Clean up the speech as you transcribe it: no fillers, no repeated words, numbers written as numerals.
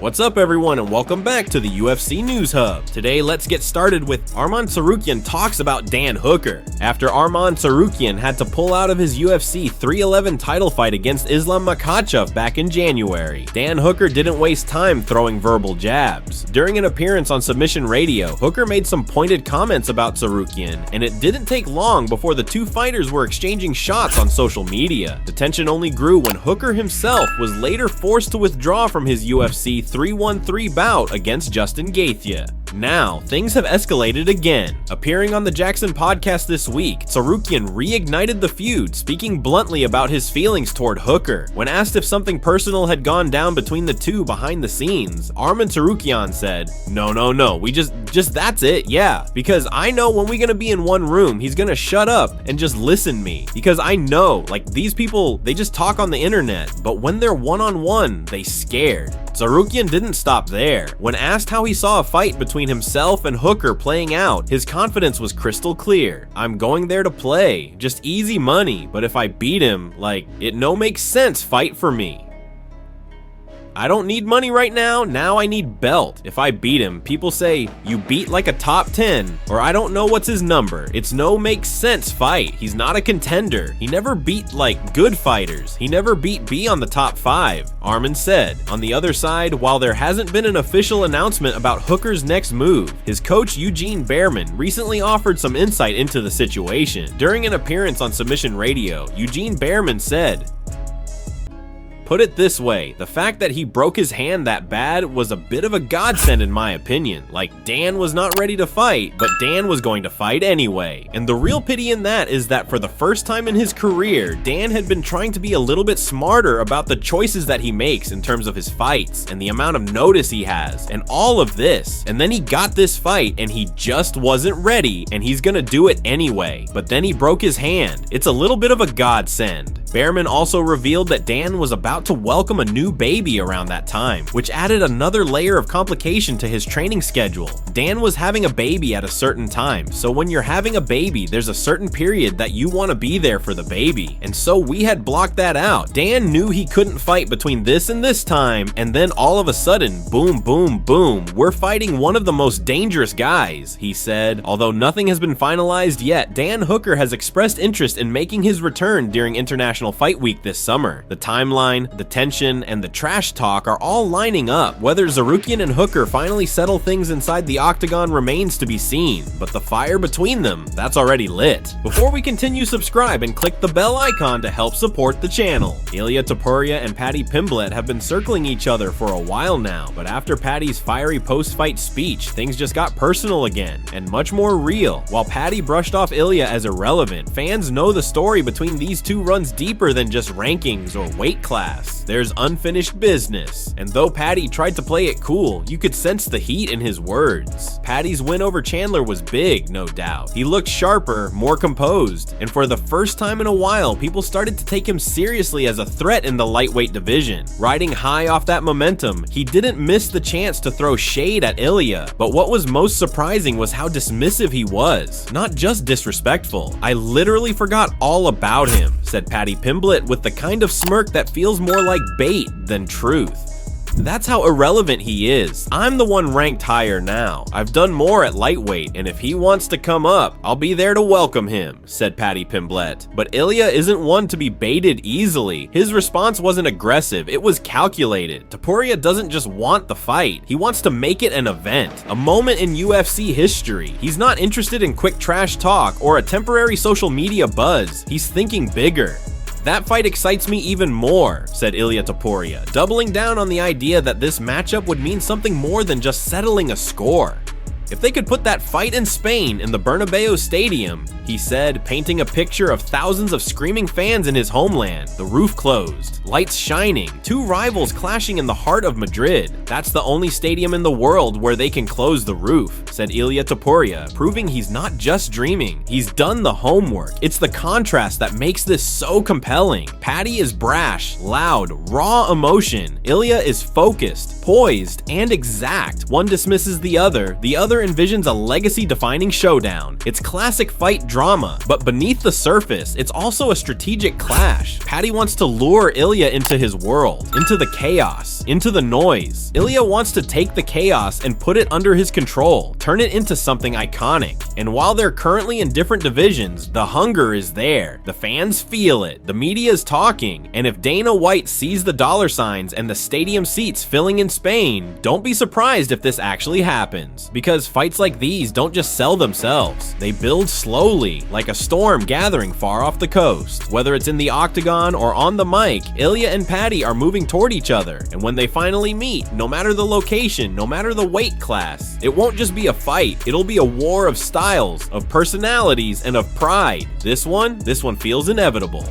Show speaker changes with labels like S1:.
S1: What's up everyone and welcome back to the UFC News Hub. Today let's get started with Arman Tsarukyan talks about Dan Hooker. After Arman Tsarukyan had to pull out of his UFC 311 title fight against Islam Makhachev back in January, Dan Hooker didn't waste time throwing verbal jabs. During an appearance on Submission Radio, Hooker made some pointed comments about Tsarukyan, and it didn't take long before the two fighters were exchanging shots on social media. The tension only grew when Hooker himself was later forced to withdraw from his UFC 313 bout against Justin Gaethje. Now, things have escalated again. Appearing on the Jackson podcast this week, Tsarukyan reignited the feud, speaking bluntly about his feelings toward Hooker. When asked if something personal had gone down between the two behind the scenes, Arman Tsarukyan said, No, we just that's it, yeah. Because I know when we're gonna be in one room, he's gonna shut up and just listen me. Because I know, like, these people, they just talk on the internet, but when they're one-on-one, they scared. Tsarukyan didn't stop there. When asked how he saw a fight between himself and Hooker playing out, his confidence was crystal clear. I'm going there to play, just easy money, but if I beat him, like, it no makes sense fight for me. I don't need money right now I need belt. If I beat him, people say, you beat like a top 10, or I don't know what's his number. It's no makes sense fight. He's not a contender. He never beat like good fighters. He never beat B on the top 5, Arman said. On the other side, while there hasn't been an official announcement about Hooker's next move, his coach Eugene Behrman recently offered some insight into the situation. During an appearance on Submission Radio, Eugene Behrman said, "Put it this way, the fact that he broke his hand that bad was a bit of a godsend in my opinion. Like, Dan was not ready to fight, but Dan was going to fight anyway. And the real pity in that is that for the first time in his career, Dan had been trying to be a little bit smarter about the choices that he makes in terms of his fights and the amount of notice he has and all of this. And then he got this fight and he just wasn't ready and he's gonna do it anyway. But then he broke his hand. It's a little bit of a godsend." Behrman also revealed that Dan was about to welcome a new baby around that time, which added another layer of complication to his training schedule. Dan was having a baby at a certain time, so when you're having a baby, there's a certain period that you want to be there for the baby, and so we had blocked that out. Dan knew he couldn't fight between this and this time, and then all of a sudden, boom, boom, boom, we're fighting one of the most dangerous guys, he said. Although nothing has been finalized yet, Dan Hooker has expressed interest in making his return during International Fight Week this summer. The timeline, the tension, and the trash talk are all lining up. Whether Tsarukyan and Hooker finally settle things inside the octagon remains to be seen, but the fire between them, that's already lit. Before we continue, subscribe and click the bell icon to help support the channel. Ilia Topuria and Paddy Pimblett have been circling each other for a while now, but after Paddy's fiery post-fight speech, things just got personal again, and much more real. While Paddy brushed off Ilia as irrelevant, fans know the story between these two runs deeper than just rankings or weight class. There's unfinished business. And though Paddy tried to play it cool, you could sense the heat in his words. Paddy's win over Chandler was big, no doubt. He looked sharper, more composed, and for the first time in a while, people started to take him seriously as a threat in the lightweight division. Riding high off that momentum, he didn't miss the chance to throw shade at Ilia, but what was most surprising was how dismissive he was. Not just disrespectful. I literally forgot all about him, said Paddy Pimblett with the kind of smirk that feels more like bait than truth. That's how irrelevant he is. I'm the one ranked higher now. I've done more at lightweight, and if he wants to come up, I'll be there to welcome him, said Paddy Pimblett. But Ilia isn't one to be baited easily. His response wasn't aggressive, it was calculated. Topuria doesn't just want the fight, he wants to make it an event, a moment in UFC history. He's not interested in quick trash talk or a temporary social media buzz. He's thinking bigger. That fight excites me even more, said Ilia Topuria, doubling down on the idea that this matchup would mean something more than just settling a score. If they could put that fight in Spain in the Bernabeu Stadium, he said, painting a picture of thousands of screaming fans in his homeland, the roof closed, lights shining, two rivals clashing in the heart of Madrid. That's the only stadium in the world where they can close the roof, said Ilia Topuria, proving he's not just dreaming, he's done the homework. It's the contrast that makes this so compelling. Paddy is brash, loud, raw emotion. Ilia is focused, poised, and exact. One dismisses the other trailer envisions a legacy-defining showdown. It's classic fight drama, but beneath the surface, it's also a strategic clash. Paddy wants to lure Ilia into his world, into the chaos, into the noise. Ilia wants to take the chaos and put it under his control, turn it into something iconic. And while they're currently in different divisions, the hunger is there. The fans feel it, the media is talking, and if Dana White sees the dollar signs and the stadium seats filling in Spain, don't be surprised if this actually happens. Because fights like these don't just sell themselves, they build slowly, like a storm gathering far off the coast. Whether it's in the octagon or on the mic, Ilia and Paddy are moving toward each other, and when they finally meet, no matter the location, no matter the weight class, it won't just be a fight, it'll be a war of styles, of personalities, and of pride. This one feels inevitable.